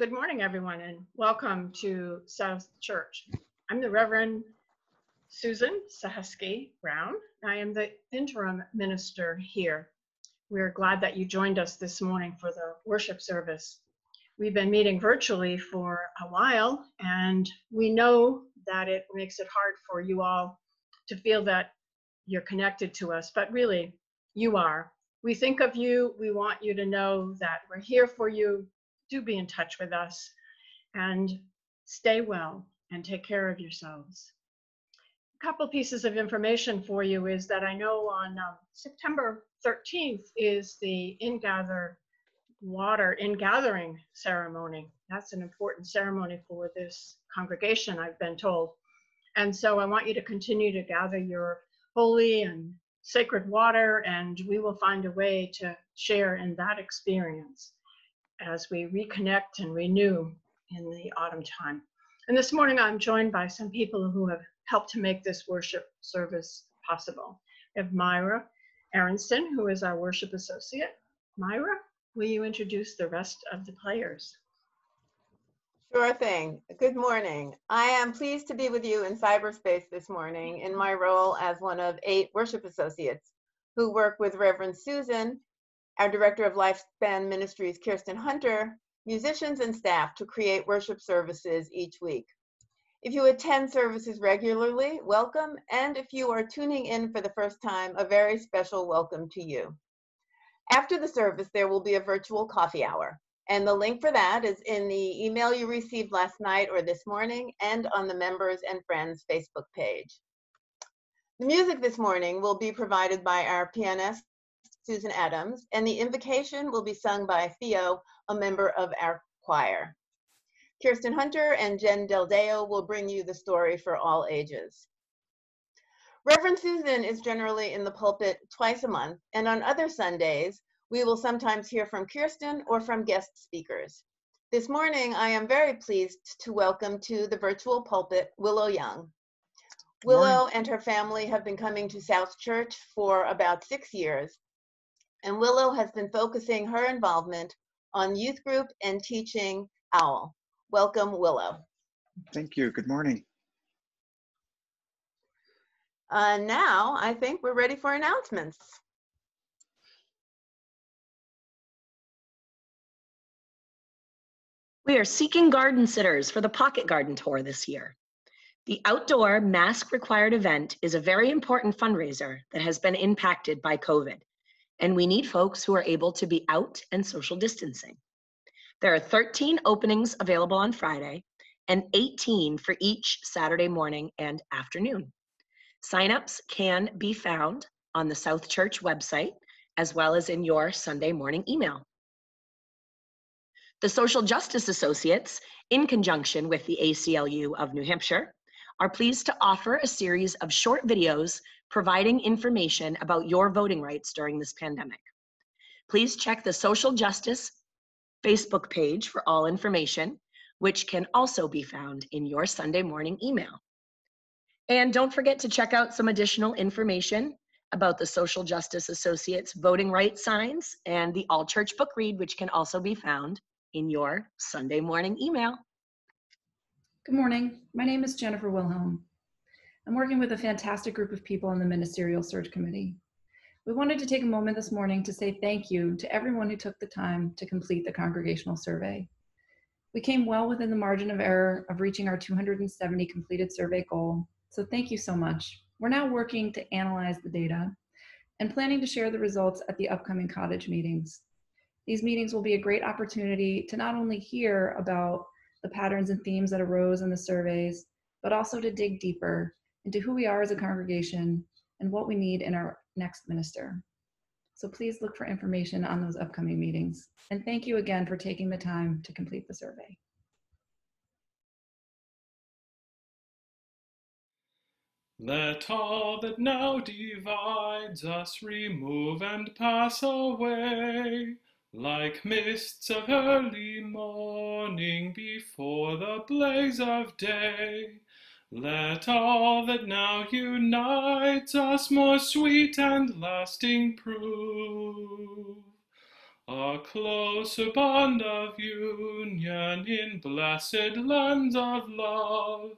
Good morning, everyone, and welcome to South Church. I'm the Reverend Susan Suchocki Brown. I am the interim minister here. We're glad that you joined us this morning for the worship service. We've been meeting virtually for a while, and we know that it makes it hard for you all to feel that you're connected to us, but really, you are. We think of you. We want you to know that we're here for you. Do be in touch with us and stay well and take care of yourselves. A couple pieces of information for you is that I know on September 13th is the ingathering ceremony. That's an important ceremony for this congregation, I've been told. And so I want you to continue to gather your holy and sacred water, and we will find a way to share in that experience as we reconnect and renew in the autumn time. And this morning I'm joined by some people who have helped to make this worship service possible. We have Myra Aaronson, who is our worship associate. Myra, will you introduce the rest of the players? Sure thing. Good morning. I am pleased to be with you in cyberspace this morning in my role as one of 8 worship associates who work with Reverend Susan, our Director of Lifespan Ministries, Kirsten Hunter, musicians and staff to create worship services each week. If you attend services regularly, welcome, and if you are tuning in for the first time, a very special welcome to you. After the service, there will be a virtual coffee hour. And the link for that is in the email you received last night or this morning and on the Members and Friends Facebook page. The music this morning will be provided by our pianist, Susan Adams, and the invocation will be sung by Theo, a member of our choir. Kirsten Hunter and Jen Del Deo will bring you the story for all ages. Reverend Susan is generally in the pulpit twice a month, and on other Sundays, we will sometimes hear from Kirsten or from guest speakers. This morning, I am very pleased to welcome to the virtual pulpit Willow Young. Willow and her family have been coming to South Church for about 6 years, and Willow has been focusing her involvement on youth group and teaching OWL. Welcome, Willow. Thank you. Good morning. Now, I think we're ready for announcements. We are seeking garden sitters for the Pocket Garden Tour this year. The outdoor mask-required event is a very important fundraiser that has been impacted by COVID, and we need folks who are able to be out and social distancing. There are 13 openings available on Friday and 18 for each Saturday morning and afternoon. Signups can be found on the South Church website as well as in your Sunday morning email. The Social Justice Associates, in conjunction with the ACLU of New Hampshire, are pleased to offer a series of short videos providing information about your voting rights during this pandemic. Please check the Social Justice Facebook page for all information, which can also be found in your Sunday morning email. And don't forget to check out some additional information about the Social Justice Associates voting rights signs and the All Church Book Read, which can also be found in your Sunday morning email. Good morning. My name is Jennifer Wilhelm. I'm working with a fantastic group of people on the Ministerial Search Committee. We wanted to take a moment this morning to say thank you to everyone who took the time to complete the congregational survey. We came well within the margin of error of reaching our 270 completed survey goal, so thank you so much. We're now working to analyze the data and planning to share the results at the upcoming cottage meetings. These meetings will be a great opportunity to not only hear about the patterns and themes that arose in the surveys, but also to dig deeper into who we are as a congregation and what we need in our next minister. So please look for information on those upcoming meetings. And thank you again for taking the time to complete the survey. Let all that now divides us remove and pass away, like mists of early morning before the blaze of day. Let all that now unites us more sweet and lasting prove. a closer bond of union in blessed lands of love.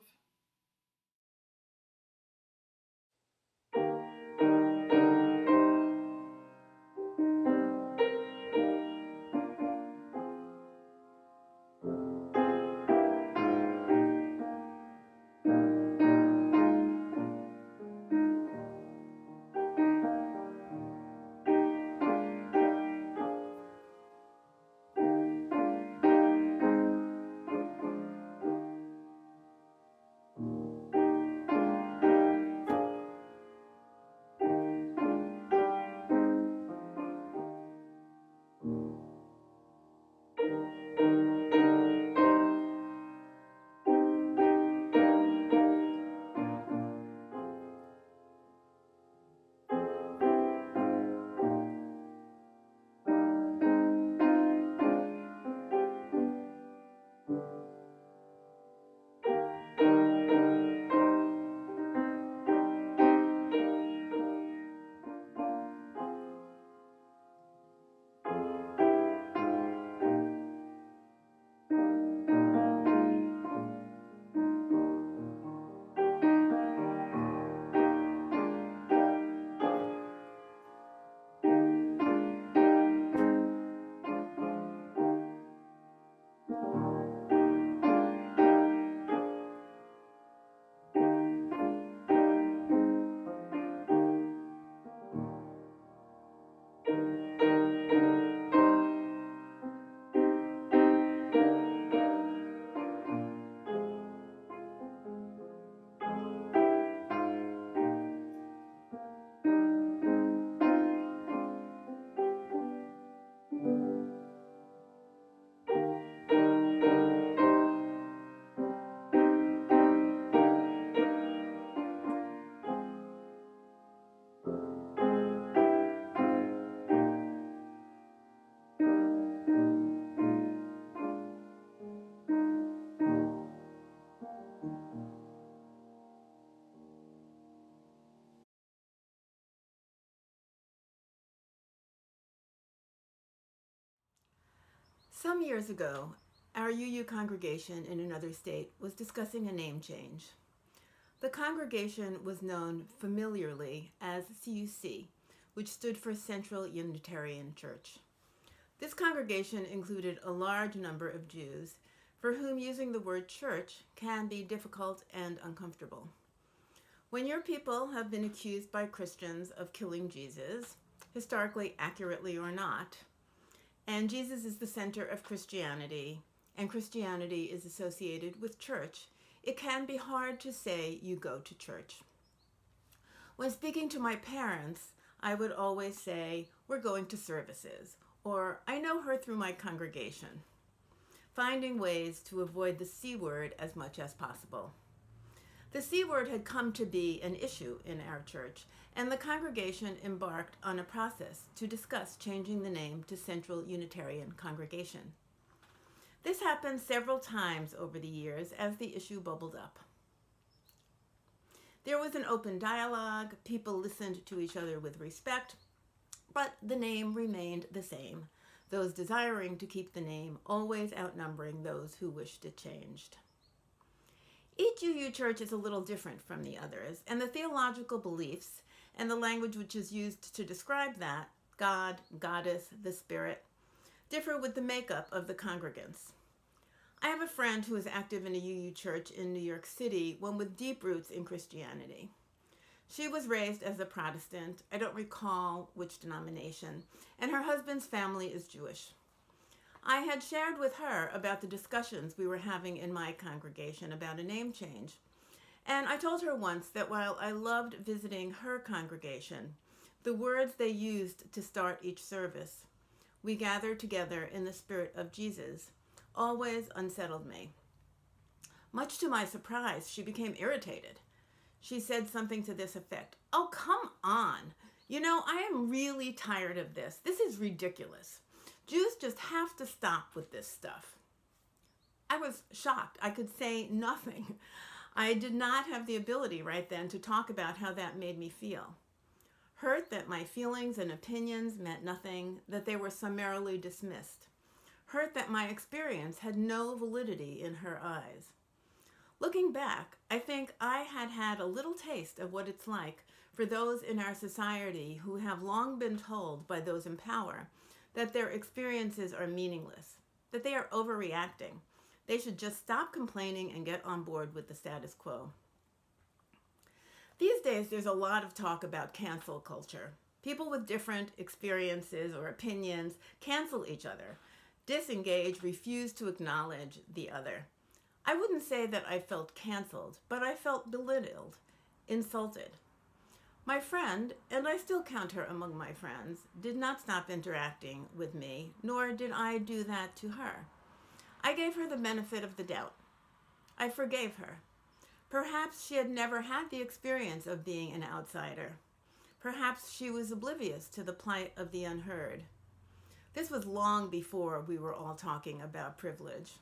Some years ago, our UU congregation in another state was discussing a name change. The congregation was known familiarly as CUC, which stood for Central Unitarian Church. This congregation included a large number of Jews for whom using the word church can be difficult and uncomfortable. When your people have been accused by Christians of killing Jesus, historically accurately or not, and Jesus is the center of Christianity, and Christianity is associated with church, it can be hard to say you go to church. When speaking to my parents, I would always say, we're going to services, or I know her through my congregation, finding ways to avoid the C word as much as possible. The C word had come to be an issue in our church, and the congregation embarked on a process to discuss changing the name to Central Unitarian Congregation. This happened several times over the years as the issue bubbled up. There was an open dialogue, people listened to each other with respect, but the name remained the same, those desiring to keep the name always outnumbering those who wished it changed. Each UU church is a little different from the others, and the theological beliefs and the language which is used to describe that, God, Goddess, the Spirit, differ with the makeup of the congregants. I have a friend who is active in a UU church in New York City, one with deep roots in Christianity. She was raised as a Protestant, I don't recall which denomination, and her husband's family is Jewish. I had shared with her about the discussions we were having in my congregation about a name change. And I told her once that while I loved visiting her congregation, the words they used to start each service, we gather together in the spirit of Jesus, always unsettled me. Much to my surprise, she became irritated. She said something to this effect, "Oh, come on. You know, I am really tired of this. This is ridiculous. Jews just have to stop with this stuff." I was shocked. I could say nothing. I did not have the ability right then to talk about how that made me feel. hurt that my feelings and opinions meant nothing, that they were summarily dismissed, hurt that my experience had no validity in her eyes. Looking back, I think I had had a little taste of what it's like for those in our society who have long been told by those in power that their experiences are meaningless, that they are overreacting. They should just stop complaining and get on board with the status quo. These days, there's a lot of talk about cancel culture. People with different experiences or opinions cancel each other, disengage, refuse to acknowledge the other. I wouldn't say that I felt canceled, but I felt belittled, insulted. My friend, and I still count her among my friends, did not stop interacting with me, nor did I do that to her. I gave her the benefit of the doubt. I forgave her. Perhaps she had never had the experience of being an outsider. Perhaps she was oblivious to the plight of the unheard. This was long before we were all talking about privilege.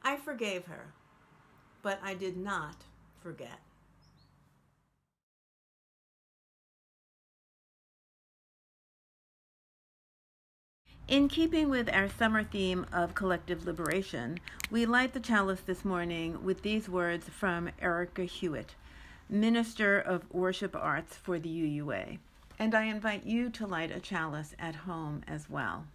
I forgave her, but I did not forget. In keeping with our summer theme of collective liberation, we light the chalice this morning with these words from Erica Hewitt, Minister of Worship Arts for the UUA. And I invite you to light a chalice at home as well.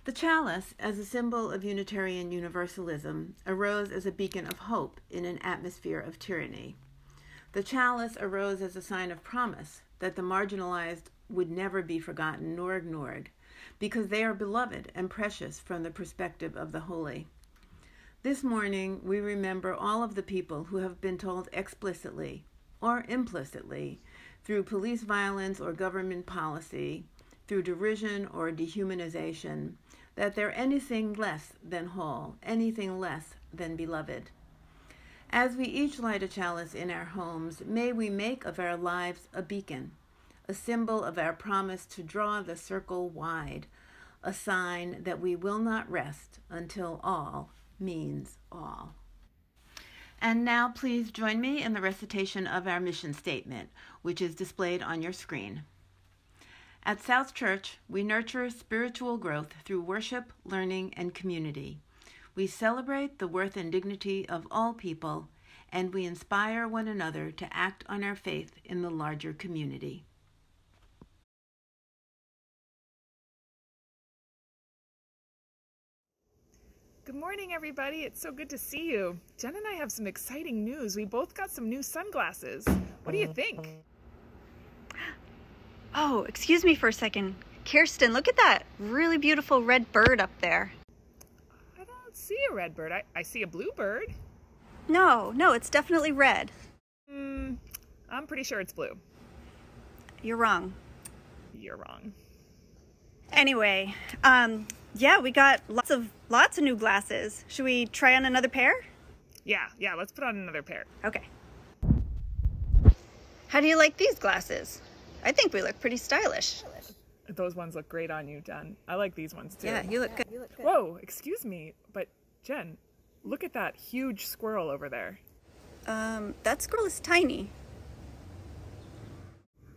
The chalice, as a symbol of Unitarian Universalism, arose as a beacon of hope in an atmosphere of tyranny. The chalice arose as a sign of promise that the marginalized would never be forgotten nor ignored, because they are beloved and precious from the perspective of the holy. This morning, we remember all of the people who have been told explicitly or implicitly, through police violence or government policy, through derision or dehumanization, that they're anything less than whole, anything less than beloved. As we each light a chalice in our homes, may we make of our lives a beacon, a symbol of our promise to draw the circle wide, a sign that we will not rest until all means all. And now please join me in the recitation of our mission statement, which is displayed on your screen. At South Church, we nurture spiritual growth through worship, learning, and community. We celebrate the worth and dignity of all people, and we inspire one another to act on our faith in the larger community. Good morning, everybody. It's so good to see you. Jen and I have some exciting news. We both got some new sunglasses. What do you think? Oh, excuse me for a second. Kirsten, look at that really beautiful red bird up there. I don't see a red bird. I see a blue bird. No, it's definitely red. I'm pretty sure it's blue. You're wrong. You're wrong. Anyway, yeah, we got lots of new glasses. Should we try on another pair? Yeah, let's put on another pair. Okay. How do you like these glasses? I think we look pretty stylish. Those ones look great on you, Jen. I like these ones too. Yeah, you look good. Whoa, excuse me, but Jen, look at that huge squirrel over there. That squirrel is tiny.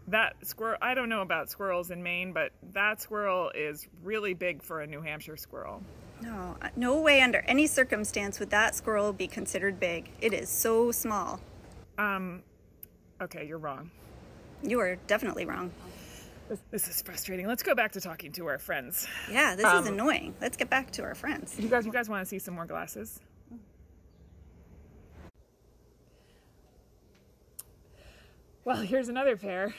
That squirrel, I don't know about squirrels in Maine, but that squirrel is really big for a New Hampshire squirrel. No way under any circumstance would that squirrel be considered big. It is so small. Okay, you're wrong. You are definitely wrong. This is frustrating. Let's go back to talking to our friends. Yeah, this is annoying. Let's get back to our friends. You guys want to see some more glasses? Well, here's another pair.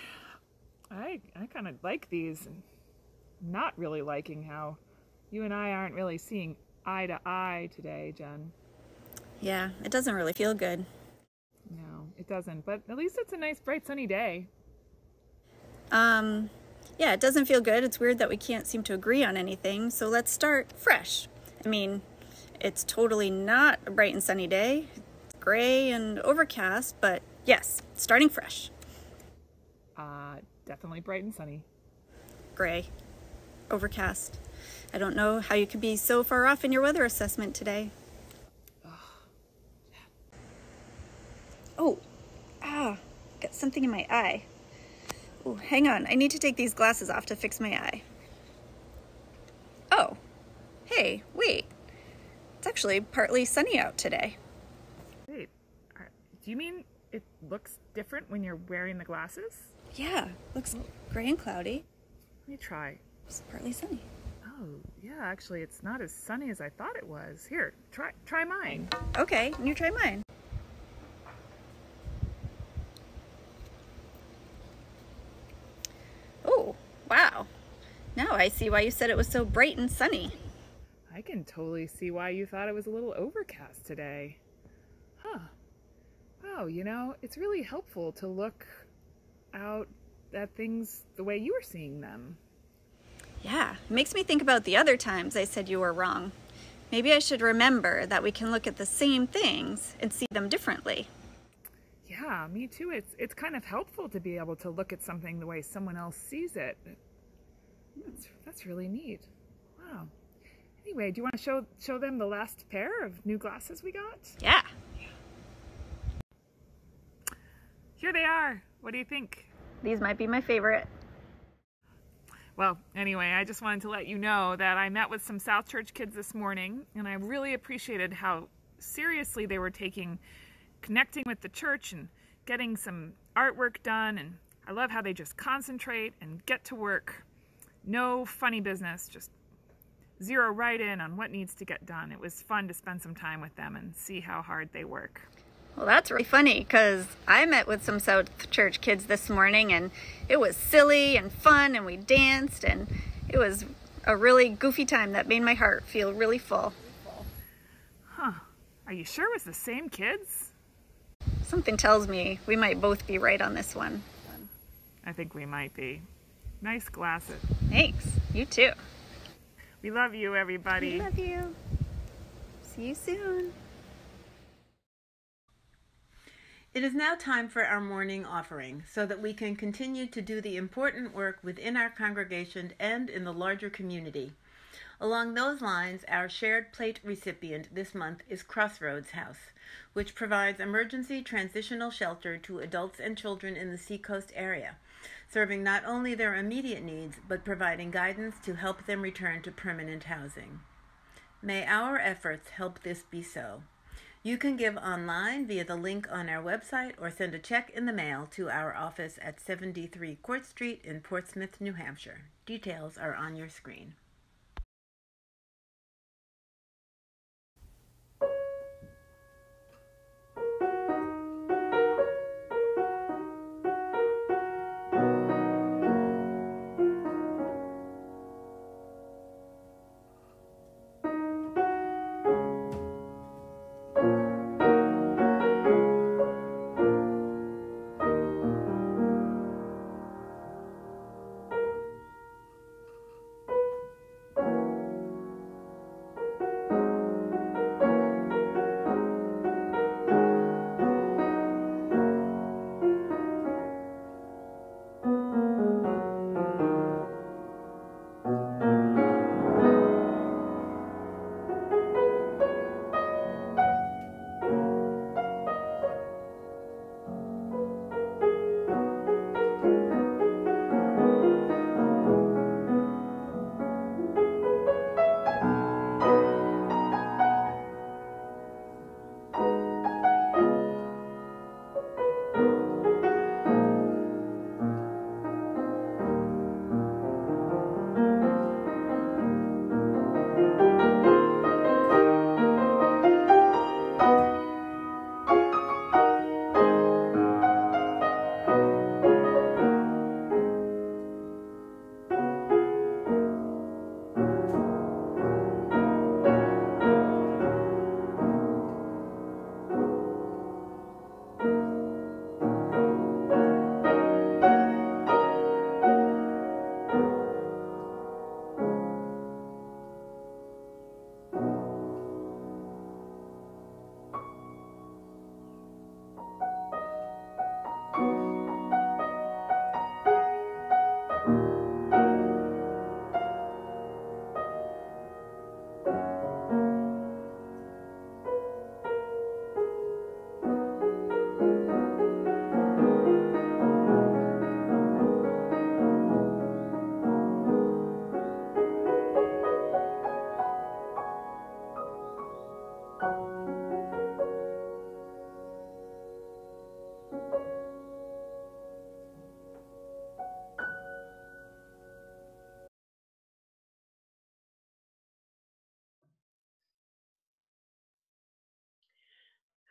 I kind of like these, and not really liking how you and I aren't really seeing eye to eye today, Jen. Yeah, it doesn't really feel good. No, it doesn't, but at least it's a nice, bright, sunny day. Yeah, it doesn't feel good. It's weird that we can't seem to agree on anything, so let's start fresh. I mean, it's totally not a bright and sunny day. It's gray and overcast, but yes, starting fresh. Definitely bright and sunny. Gray. Overcast. I don't know how you could be so far off in your weather assessment today. Oh, got something in my eye. Ooh, hang on, I need to take these glasses off to fix my eye. Oh, hey, wait. It's actually partly sunny out today. Wait, do you mean it looks different when you're wearing the glasses? Yeah, looks gray and cloudy. Let me try. It's partly sunny. Oh, yeah, actually, it's not as sunny as I thought it was. Here, try mine. Okay, and you try mine. Oh, wow. Now I see why you said it was so bright and sunny. I can totally see why you thought it was a little overcast today. Huh. Wow, you know, it's really helpful to look out at things the way you were seeing them. Yeah, it makes me think about the other times I said you were wrong. Maybe I should remember that we can look at the same things and see them differently. Yeah, me too. It's kind of helpful to be able to look at something the way someone else sees it. That's really neat. Wow. Anyway, do you want to show them the last pair of new glasses we got? Yeah. Here they are. What do you think? These might be my favorite. Well, anyway, I just wanted to let you know that I met with some South Church kids this morning, and I really appreciated how seriously they were taking connecting with the church and getting some artwork done, and I love how they just concentrate and get to work. No funny business, just zero right in on what needs to get done. It was fun to spend some time with them and see how hard they work. Well, that's really funny because I met with some South Church kids this morning and it was silly and fun and we danced and it was a really goofy time that made my heart feel really full. Huh. Are you sure it was the same kids? Something tells me we might both be right on this one. I think we might be. Nice glasses. Thanks. You too. We love you, everybody. We love you. See you soon. It is now time for our morning offering so that we can continue to do the important work within our congregation and in the larger community. Along those lines, our shared plate recipient this month is Crossroads House, which provides emergency transitional shelter to adults and children in the Seacoast area, serving not only their immediate needs, but providing guidance to help them return to permanent housing. May our efforts help this be so. You can give online via the link on our website or send a check in the mail to our office at 73 Court Street in Portsmouth, New Hampshire. Details are on your screen.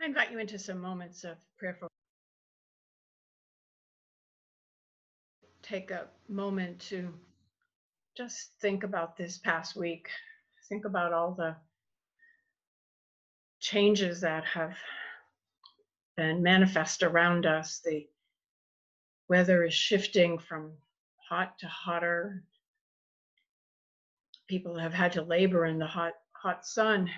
I invite you into some moments of prayerful. Take a moment to just think about this past week. Think about all the changes that have been manifest around us. The weather is shifting from hot to hotter. People have had to labor in the hot sun.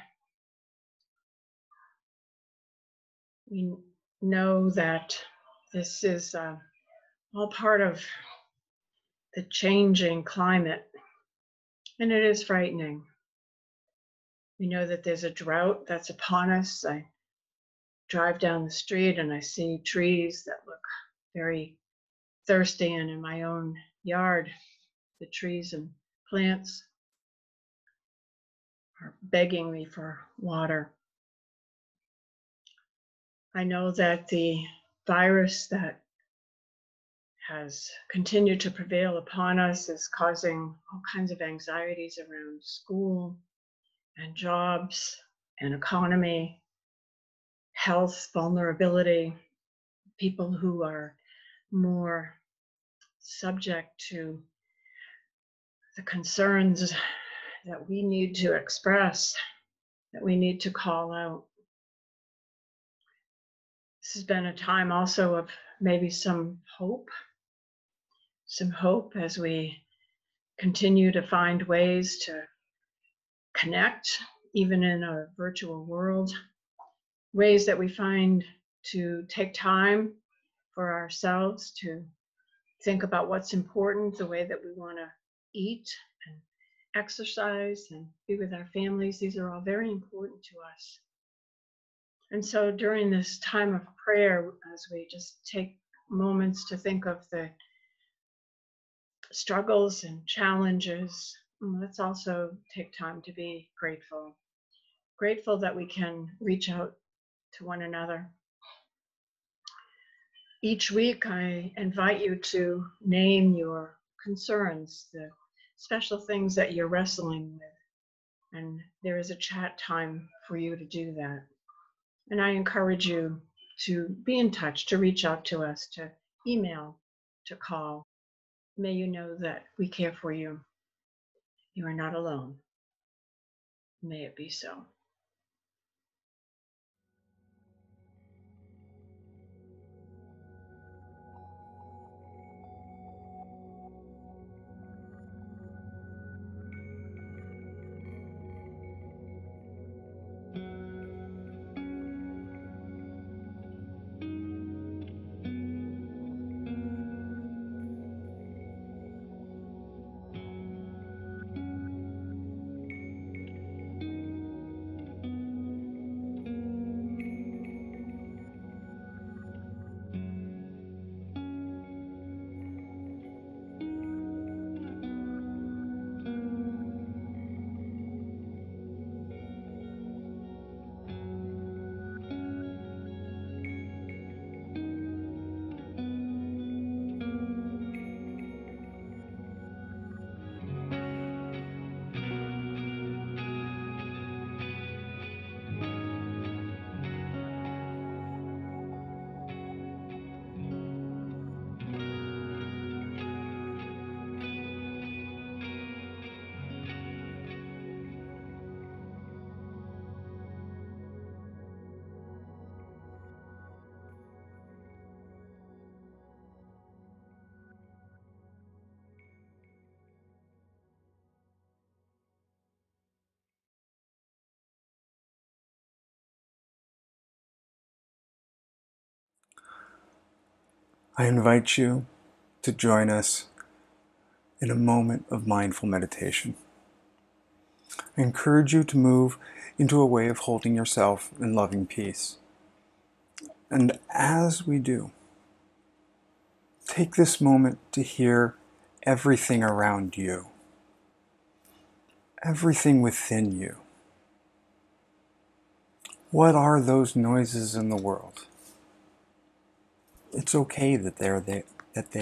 We know that this is all part of the changing climate, and it is frightening. We know that there's a drought that's upon us. I drive down the street and I see trees that look very thirsty, and in my own yard, the trees and plants are begging me for water. I know that the virus that has continued to prevail upon us is causing all kinds of anxieties around school and jobs and economy, health, vulnerability, people who are more subject to the concerns that we need to express, that we need to call out. This has been a time also of maybe some hope as we continue to find ways to connect, even in a virtual world, ways that we find to take time for ourselves to think about what's important, the way that we want to eat and exercise and be with our families. These are all very important to us. And so during this time of prayer, as we just take moments to think of the struggles and challenges, let's also take time to be grateful. Grateful that we can reach out to one another. Each week, I invite you to name your concerns, the special things that you're wrestling with. And there is a chat time for you to do that. And I encourage you to be in touch, to reach out to us, to email, to call. May you know that we care for you. You are not alone. May it be so. I invite you to join us in a moment of mindful meditation. I encourage you to move into a way of holding yourself in loving peace. And as we do, take this moment to hear everything around you, everything within you. What are those noises in the world? It's okay that they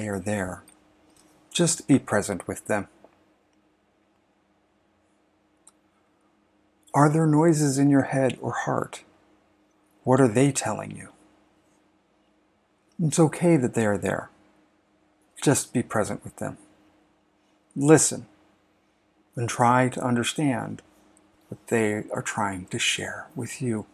are there. Just be present with them. Are there noises in your head or heart? What are they telling you? It's okay that they are there. Just be present with them. Listen and try to understand what they are trying to share with you.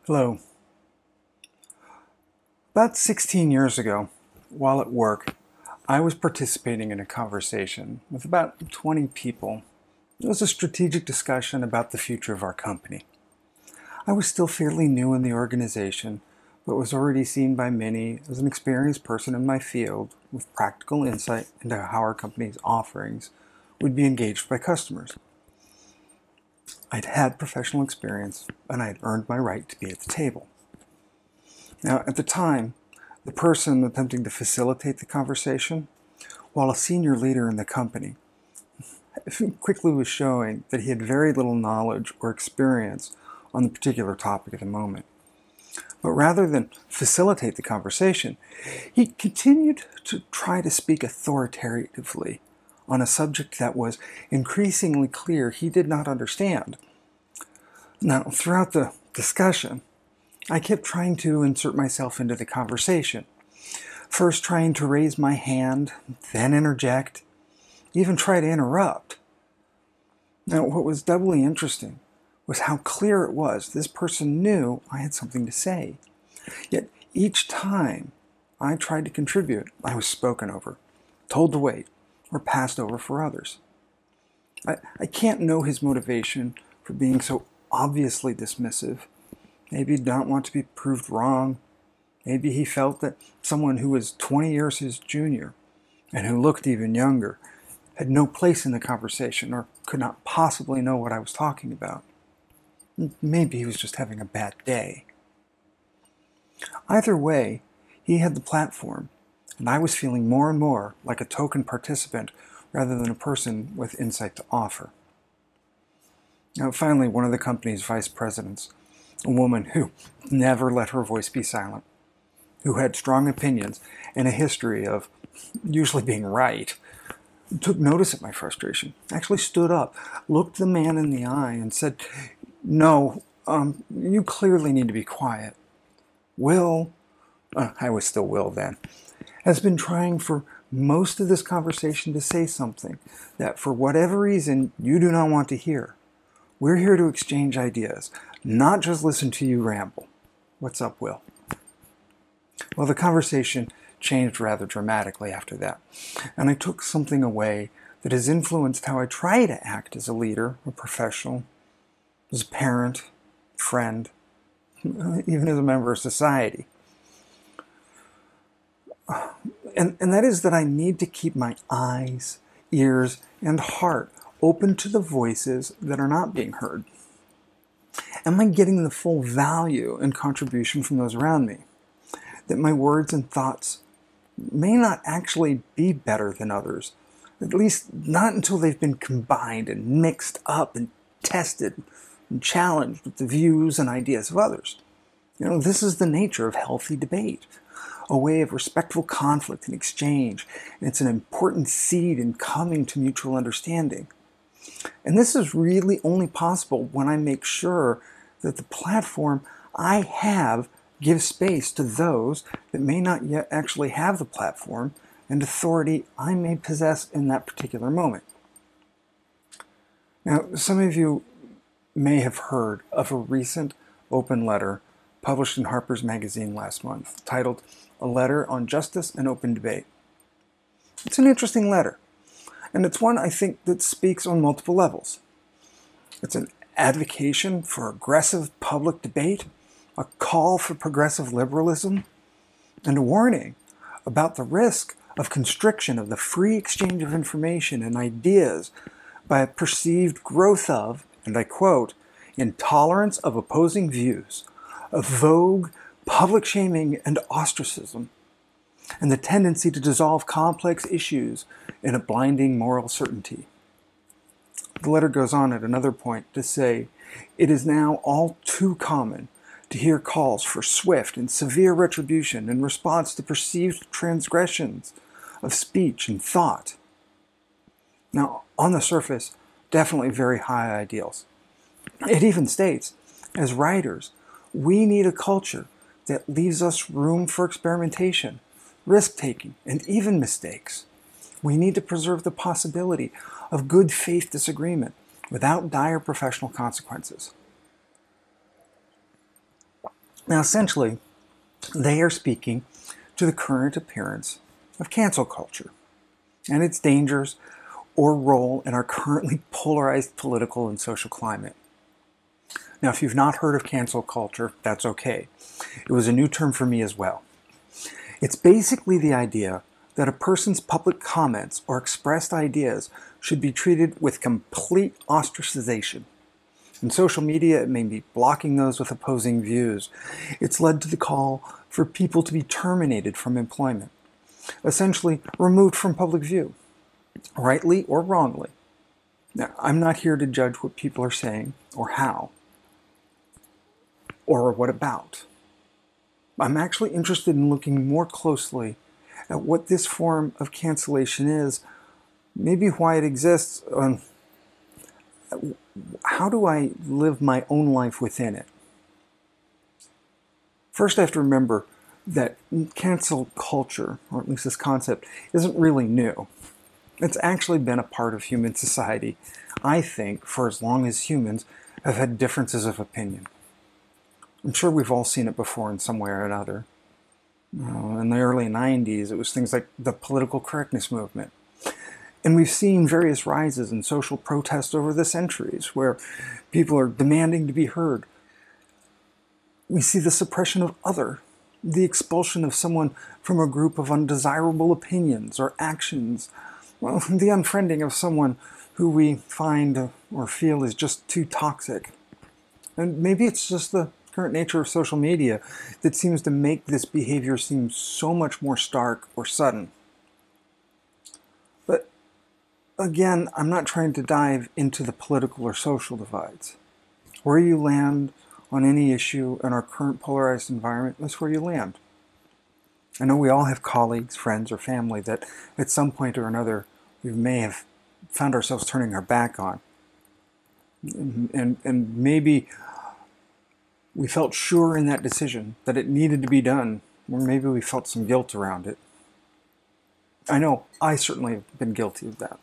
Hello. About 16 years ago, while at work, I was participating in a conversation with about 20 people. It was a strategic discussion about the future of our company. I was still fairly new in the organization, but was already seen by many as an experienced person in my field with practical insight into how our company's offerings would be engaged by customers. I'd had professional experience, and I had earned my right to be at the table. Now, at the time, the person attempting to facilitate the conversation, while a senior leader in the company, quickly was showing that he had very little knowledge or experience on the particular topic at the moment. But rather than facilitate the conversation, he continued to try to speak authoritatively on a subject that was increasingly clear he did not understand. Now, throughout the discussion, I kept trying to insert myself into the conversation, first trying to raise my hand, then interject, even try to interrupt. Now, what was doubly interesting was how clear it was this person knew I had something to say. Yet each time I tried to contribute, I was spoken over, told to wait, or passed over for others. I can't know his motivation for being so obviously dismissive. Maybe he did not want to be proved wrong. Maybe he felt that someone who was 20 years his junior and who looked even younger had no place in the conversation or could not possibly know what I was talking about. Maybe he was just having a bad day. Either way, he had the platform, and I was feeling more and more like a token participant rather than a person with insight to offer. Now, finally, one of the company's vice presidents, a woman who never let her voice be silent, who had strong opinions and a history of usually being right, took notice of my frustration, actually stood up, looked the man in the eye and said, "No, you clearly need to be quiet. Will," I was still Will then, "has been trying for most of this conversation to say something that for whatever reason you do not want to hear. We're here to exchange ideas, not just listen to you ramble. What's up, Will?" Well, the conversation changed rather dramatically after that, and I took something away that has influenced how I try to act as a leader, a professional, as a parent, friend, even as a member of society. And that is that I need to keep my eyes, ears, and heart open to the voices that are not being heard. Am I getting the full value and contribution from those around me? That my words and thoughts may not actually be better than others, at least not until they've been combined and mixed up and tested and challenged with the views and ideas of others. This is the nature of healthy debate, a way of respectful conflict and exchange, and it's an important seed in coming to mutual understanding. And this is really only possible when I make sure that the platform I have gives space to those that may not yet actually have the platform and authority I may possess in that particular moment. Now, some of you may have heard of a recent open letter published in Harper's Magazine last month, titled "A Letter on Justice and Open Debate." It's an interesting letter, and it's one I think that speaks on multiple levels. It's an advocation for aggressive public debate, a call for progressive liberalism, and a warning about the risk of constriction of the free exchange of information and ideas by a perceived growth of, and I quote, intolerance of opposing views, of vogue, public shaming, and ostracism, and the tendency to dissolve complex issues in a blinding moral certainty. The letter goes on at another point to say, it is now all too common to hear calls for swift and severe retribution in response to perceived transgressions of speech and thought. Now, on the surface, definitely very high ideals. It even states, as writers, we need a culture that leaves us room for experimentation, risk-taking, and even mistakes. We need to preserve the possibility of good faith disagreement without dire professional consequences. Now, essentially, they are speaking to the current appearance of cancel culture and its dangers or role in our currently polarized political and social climate. Now, if you've not heard of cancel culture, that's okay. It was a new term for me as well. It's basically the idea that a person's public comments or expressed ideas should be treated with complete ostracization. In social media, it may be blocking those with opposing views. It's led to the call for people to be terminated from employment, essentially removed from public view, rightly or wrongly. Now, I'm not here to judge what people are saying or how, or what about. I'm actually interested in looking more closely at what this form of cancellation is, maybe why it exists, how do I live my own life within it? First, I have to remember that cancel culture, or at least this concept, isn't really new. It's actually been a part of human society, I think, for as long as humans have had differences of opinion. I'm sure we've all seen it before in some way or another. In the early 90s, it was things like the political correctness movement. And we've seen various rises in social protest over the centuries where people are demanding to be heard. We see the suppression of other, the expulsion of someone from a group of undesirable opinions or actions, well, the unfriending of someone who we find or feel is just too toxic. And maybe it's just the current nature of social media that seems to make this behavior seem so much more stark or sudden. But again, I'm not trying to dive into the political or social divides. Where you land on any issue in our current polarized environment, that's where you land. I know we all have colleagues, friends, or family that at some point or another we may have found ourselves turning our back on. And maybe we felt sure in that decision that it needed to be done, or maybe we felt some guilt around it. I know I certainly have been guilty of that.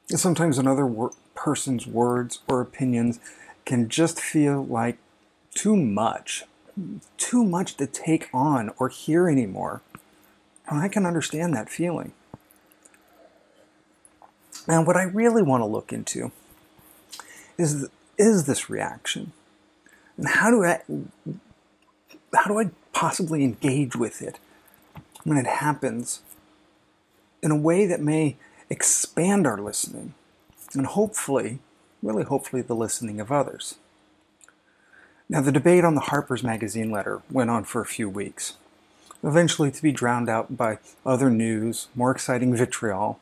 Sometimes another person's words or opinions can just feel like too much to take on or hear anymore. And I can understand that feeling. Now, what I really want to look into is this reaction. And how do I possibly engage with it when it happens in a way that may expand our listening and hopefully, really hopefully, the listening of others? Now, the debate on the Harper's Magazine letter went on for a few weeks, eventually to be drowned out by other news, more exciting vitriol,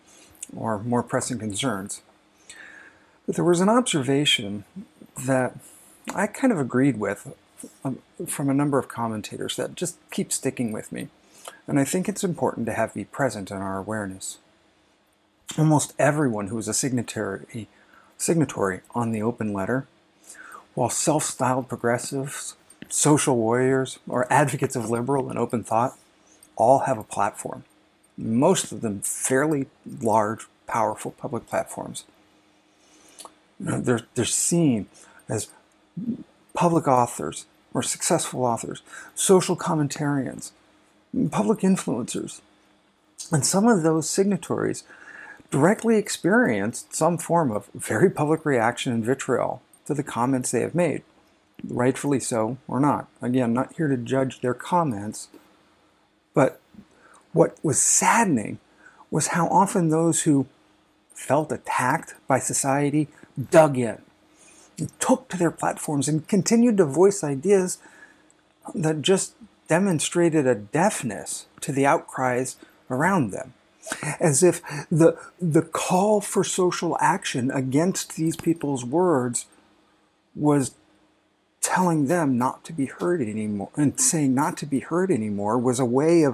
or more pressing concerns. But there was an observation that I kind of agreed with from a number of commentators that just keeps sticking with me. And I think it's important to have be present in our awareness. Almost everyone who is a signatory on the open letter, while self-styled progressives, social warriors, or advocates of liberal and open thought, all have a platform. Most of them fairly large, powerful public platforms. They're seen as public authors or successful authors, social commentarians, public influencers. And some of those signatories directly experienced some form of very public reaction and vitriol to the comments they have made, rightfully so or not. Again, not here to judge their comments, But what was saddening was how often those who felt attacked by society dug in, took to their platforms, and continued to voice ideas that just demonstrated a deafness to the outcries around them. As if the call for social action against these people's words was telling them not to be heard anymore, and saying not to be heard anymore was a way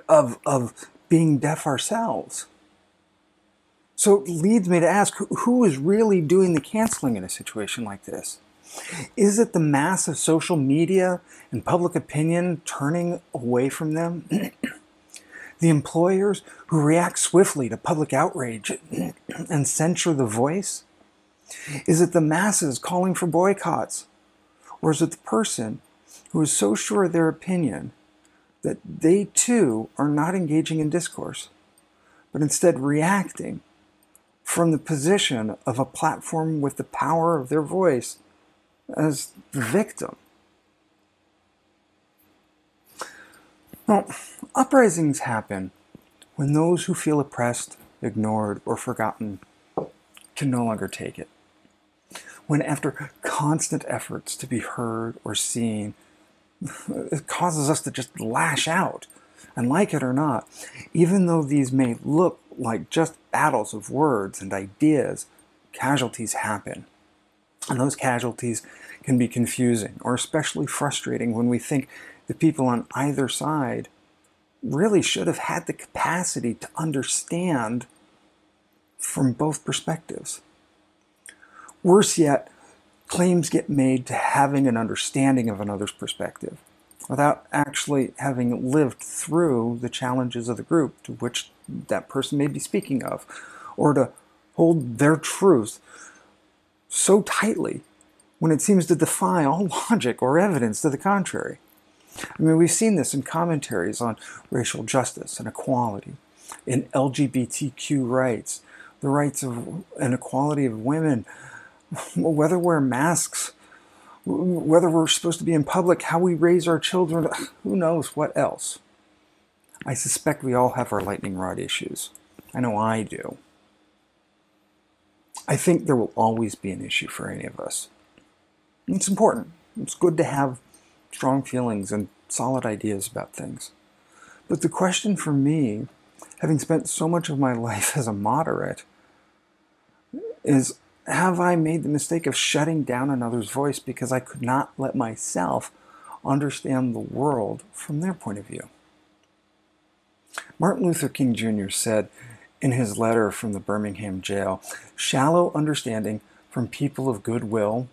of being deaf ourselves. So it leads me to ask, who is really doing the canceling in a situation like this? Is it the mass of social media and public opinion turning away from them? The employers who react swiftly to public outrage and censure the voice? Is it the masses calling for boycotts? Or is it the person who is so sure of their opinion that they too are not engaging in discourse, but instead reacting from the position of a platform with the power of their voice as the victim? Well, uprisings happen when those who feel oppressed, ignored, or forgotten can no longer take it. When after constant efforts to be heard or seen, it causes us to just lash out. And like it or not, even though these may look like just battles of words and ideas, casualties happen. And those casualties can be confusing or especially frustrating when we think the people on either side really should have had the capacity to understand from both perspectives. Worse yet, claims get made to having an understanding of another's perspective without actually having lived through the challenges of the group to which that person may be speaking of, or to hold their truth so tightly when it seems to defy all logic or evidence to the contrary. I mean, we've seen this in commentaries on racial justice and equality, in LGBTQ rights, the rights of and equality of women, whether we're masks, whether we're supposed to be in public, how we raise our children, who knows what else. I suspect we all have our lightning rod issues. I know I do. I think there will always be an issue for any of us. It's important. It's good to have strong feelings and solid ideas about things. But the question for me, having spent so much of my life as a moderate, is, have I made the mistake of shutting down another's voice because I could not let myself understand the world from their point of view? Martin Luther King Jr. said in his letter from the Birmingham jail, "Shallow understanding from people of goodwill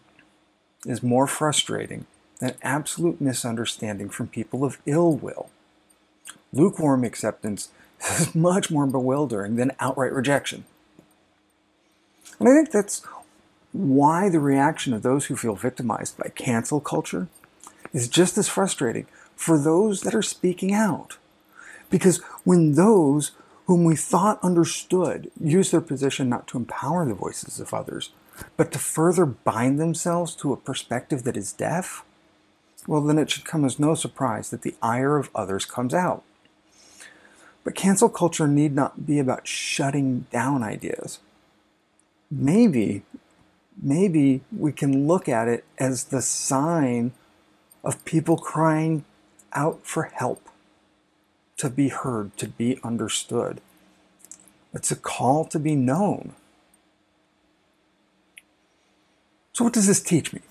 is more frustrating than absolute misunderstanding from people of ill will. Lukewarm acceptance is much more bewildering than outright rejection." And I think that's why the reaction of those who feel victimized by cancel culture is just as frustrating for those that are speaking out. Because when those whom we thought understood use their position not to empower the voices of others, but to further bind themselves to a perspective that is deaf, well, then it should come as no surprise that the ire of others comes out. But cancel culture need not be about shutting down ideas. Maybe we can look at it as the sign of people crying out for help, to be heard, to be understood. It's a call to be known. So what does this teach me?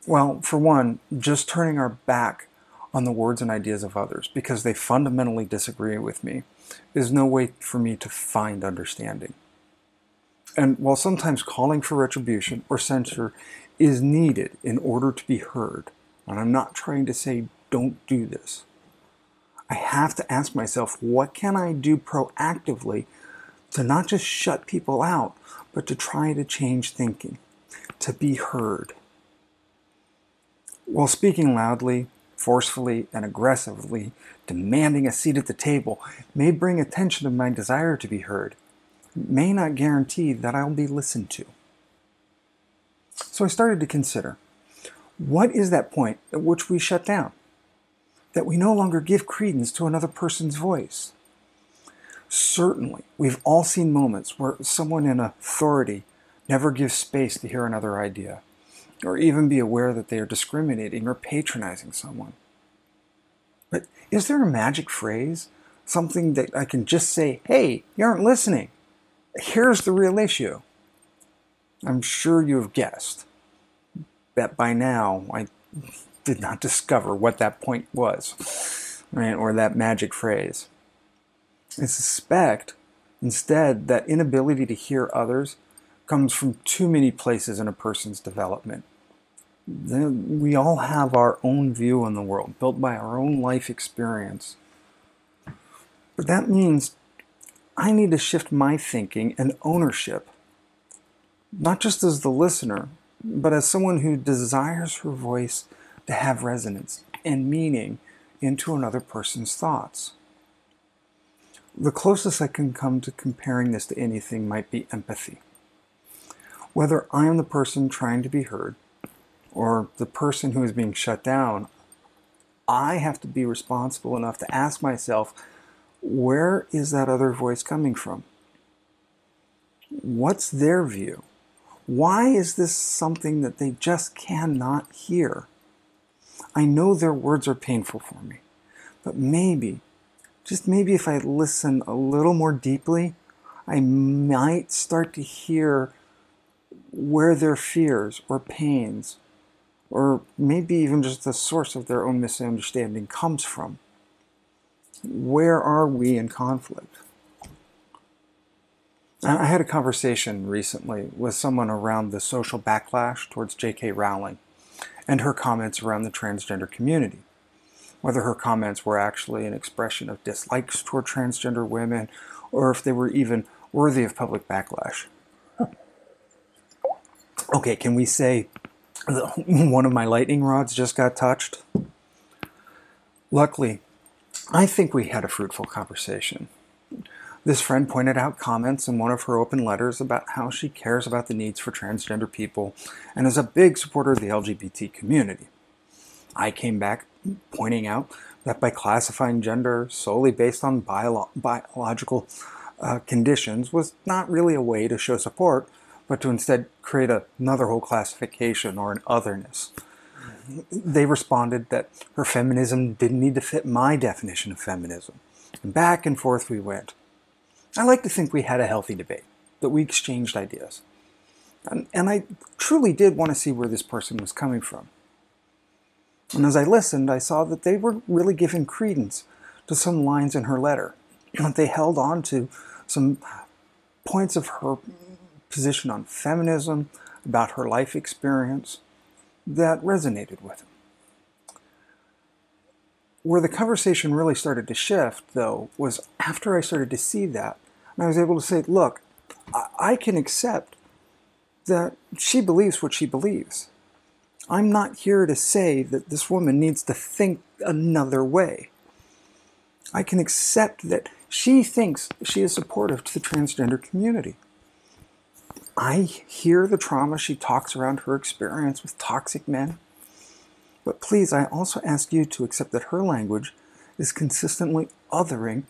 Well, for one, just turning our back on the words and ideas of others because they fundamentally disagree with me is no way for me to find understanding. And while sometimes calling for retribution or censure is needed in order to be heard, and I'm not trying to say don't do this, I have to ask myself, what can I do proactively to not just shut people out, but to try to change thinking, to be heard? While speaking loudly, forcefully, and aggressively, demanding a seat at the table may bring attention to my desire to be heard, may not guarantee that I'll be listened to. So I started to consider, what is that point at which we shut down? that we no longer give credence to another person's voice. Certainly, we've all seen moments where someone in authority never gives space to hear another idea, or even be aware that they are discriminating or patronizing someone. But is there a magic phrase? Something that I can just say, hey, you aren't listening. Here's the real issue. I'm sure you have guessed that by now I did not discover what that point was, right, or that magic phrase. I suspect instead that inability to hear others comes from too many places in a person's development. We all have our own view on the world, built by our own life experience. But that means I need to shift my thinking and ownership, not just as the listener, but as someone who desires her voice to have resonance and meaning into another person's thoughts. The closest I can come to comparing this to anything might be empathy. Whether I am the person trying to be heard or the person who is being shut down, I have to be responsible enough to ask myself, where is that other voice coming from? What's their view? Why is this something that they just cannot hear? I know their words are painful for me, but maybe, just maybe if I listen a little more deeply, I might start to hear where their fears or pains, or maybe even just the source of their own misunderstanding comes from. Where are we in conflict? I had a conversation recently with someone around the social backlash towards J.K. Rowling and her comments around the transgender community. Whether her comments were actually an expression of dislikes toward transgender women, or if they were even worthy of public backlash. Okay, can we say that one of my lightning rods just got touched? Luckily, I think we had a fruitful conversation. This friend pointed out comments in one of her open letters about how she cares about the needs for transgender people and is a big supporter of the LGBT community. I came back pointing out that by classifying gender solely based on biological conditions was not really a way to show support, but to instead create another whole classification or an otherness. They responded that her feminism didn't need to fit my definition of feminism. And back and forth we went. I like to think we had a healthy debate, that we exchanged ideas. And I truly did want to see where this person was coming from. And as I listened, I saw that they were really giving credence to some lines in her letter. They held on to some points of her position on feminism, about her life experience, that resonated with him. Where the conversation really started to shift, though, was after I started to see that, and I was able to say, look, I can accept that she believes what she believes. I'm not here to say that this woman needs to think another way. I can accept that she thinks she is supportive to the transgender community. I hear the trauma she talks around her experience with toxic men. But please, I also ask you to accept that her language is consistently othering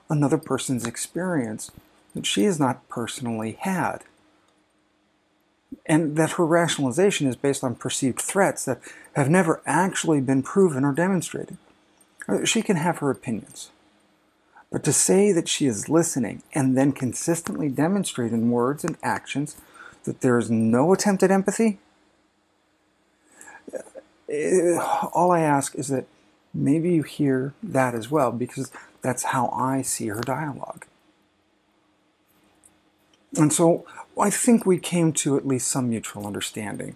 another person's experience that she has not personally had. And that her rationalization is based on perceived threats that have never actually been proven or demonstrated. She can have her opinions. But to say that she is listening and then consistently demonstrate in words and actions that there is no attempt at empathy, all I ask is that maybe you hear that as well, because that's how I see her dialogue. And so I think we came to at least some mutual understanding.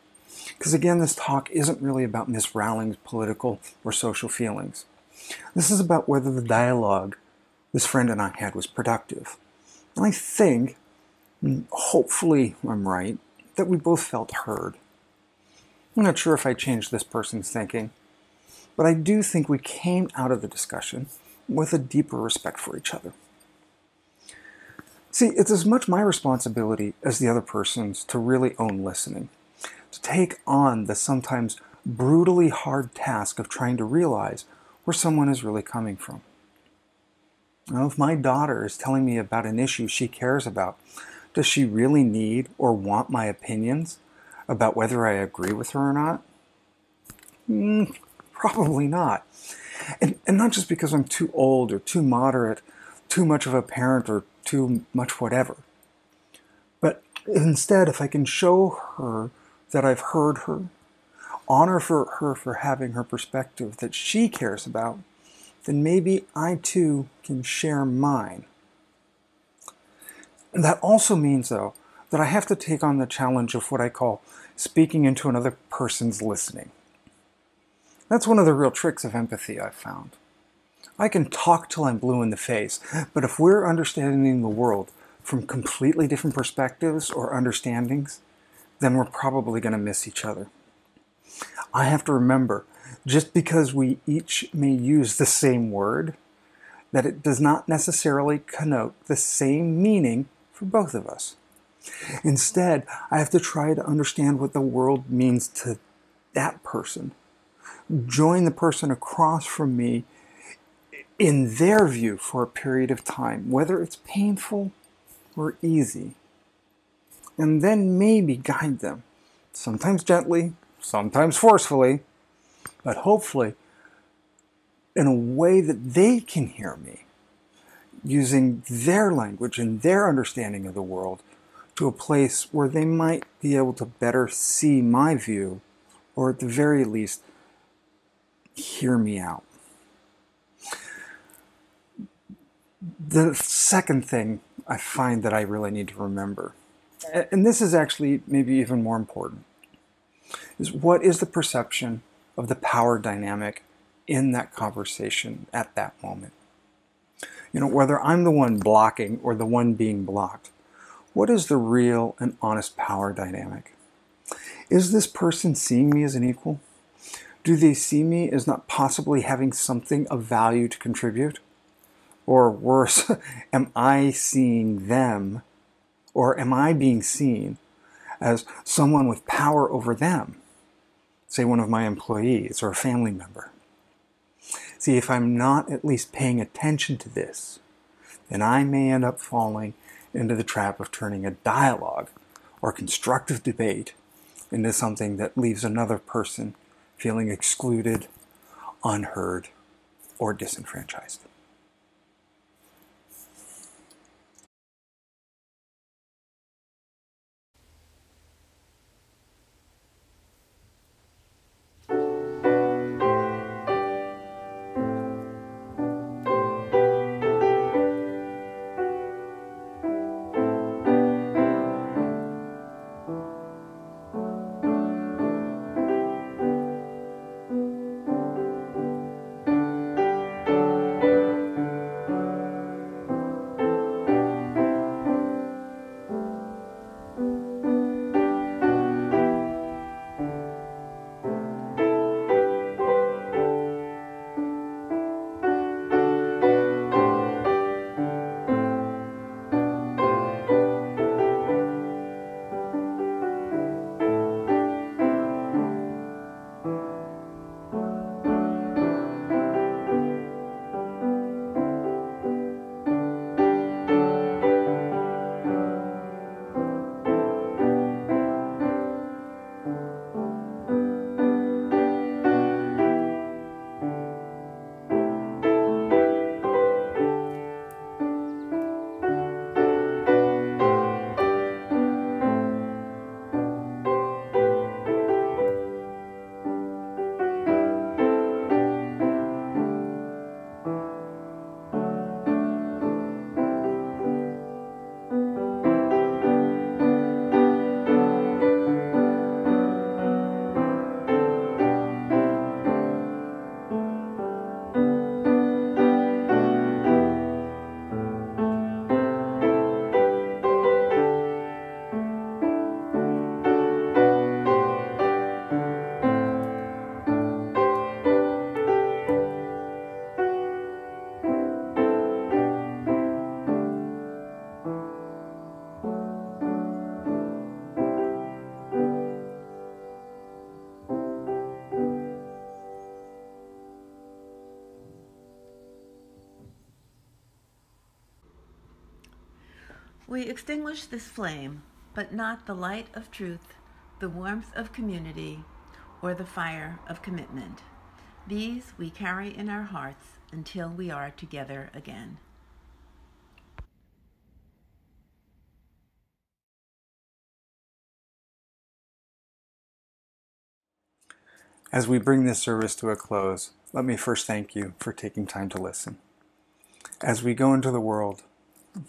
Because again, this talk isn't really about Miss Rowling's political or social feelings. This is about whether the dialogue this friend and I had was productive. And I think, hopefully I'm right, that we both felt heard. I'm not sure if I changed this person's thinking, but I do think we came out of the discussion with a deeper respect for each other. See, it's as much my responsibility as the other person's to really own listening, to take on the sometimes brutally hard task of trying to realize where someone is really coming from. Now, if my daughter is telling me about an issue she cares about, does she really need or want my opinions about whether I agree with her or not? Probably not. And not just because I'm too old or too moderate, too much of a parent, or too much whatever. But instead, if I can show her that I've heard her, honor her for having her perspective that she cares about, then maybe I too can share mine. And that also means, though, that I have to take on the challenge of what I call speaking into another person's listening. That's one of the real tricks of empathy I've found. I can talk till I'm blue in the face, but if we're understanding the world from completely different perspectives or understandings, then we're probably going to miss each other. I have to remember, just because we each may use the same word, that it does not necessarily connote the same meaning for both of us. Instead, I have to try to understand what the world means to that person. Join the person across from me in their view for a period of time, whether it's painful or easy. And then maybe guide them, sometimes gently, sometimes forcefully, but hopefully in a way that they can hear me, using their language and their understanding of the world to a place where they might be able to better see my view, or at the very least, hear me out. The second thing I find that I really need to remember, and this is actually maybe even more important, is what is the perception of the power dynamic in that conversation at that moment? You know, whether I'm the one blocking or the one being blocked, what is the real and honest power dynamic? Is this person seeing me as an equal? Do they see me as not possibly having something of value to contribute? Or worse, am I seeing them, or am I being seen as someone with power over them? Say one of my employees or a family member. See, if I'm not at least paying attention to this, then I may end up falling into the trap of turning a dialogue or constructive debate into something that leaves another person feeling excluded, unheard, or disenfranchised. We extinguish this flame, but not the light of truth, the warmth of community, or the fire of commitment. These we carry in our hearts until we are together again. As we bring this service to a close, let me first thank you for taking time to listen. As we go into the world,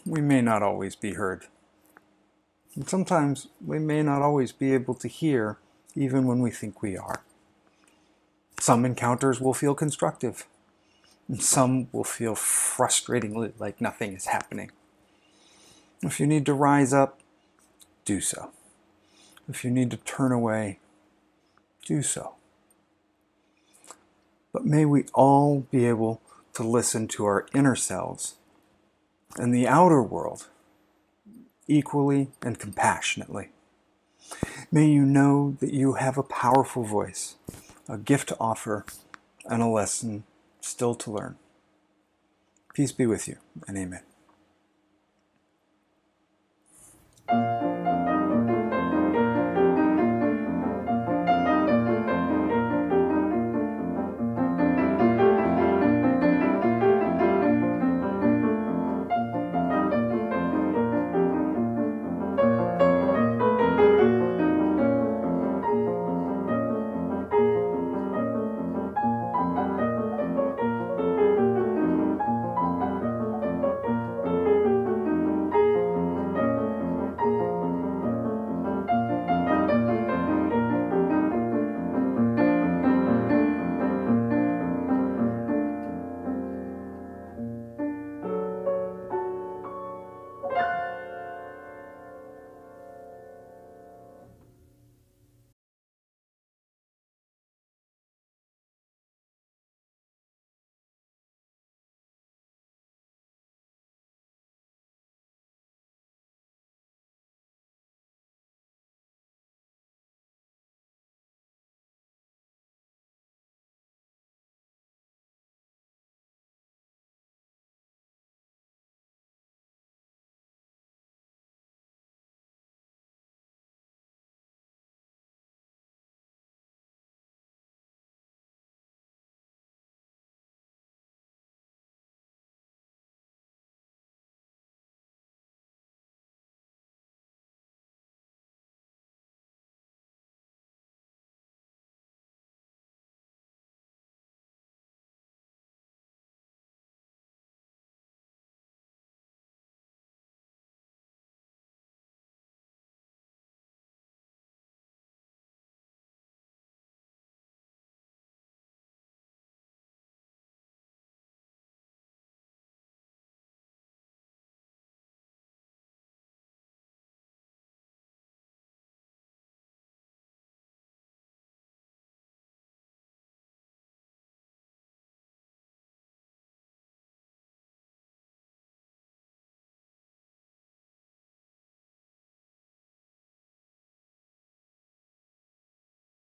we may not always be heard. And sometimes we may not always be able to hear even when we think we are. Some encounters will feel constructive, and some will feel frustratingly like nothing is happening. If you need to rise up, do so. If you need to turn away, do so. But may we all be able to listen to our inner selves and the outer world equally and compassionately. May you know that you have a powerful voice, a gift to offer, and a lesson still to learn. Peace be with you, and amen.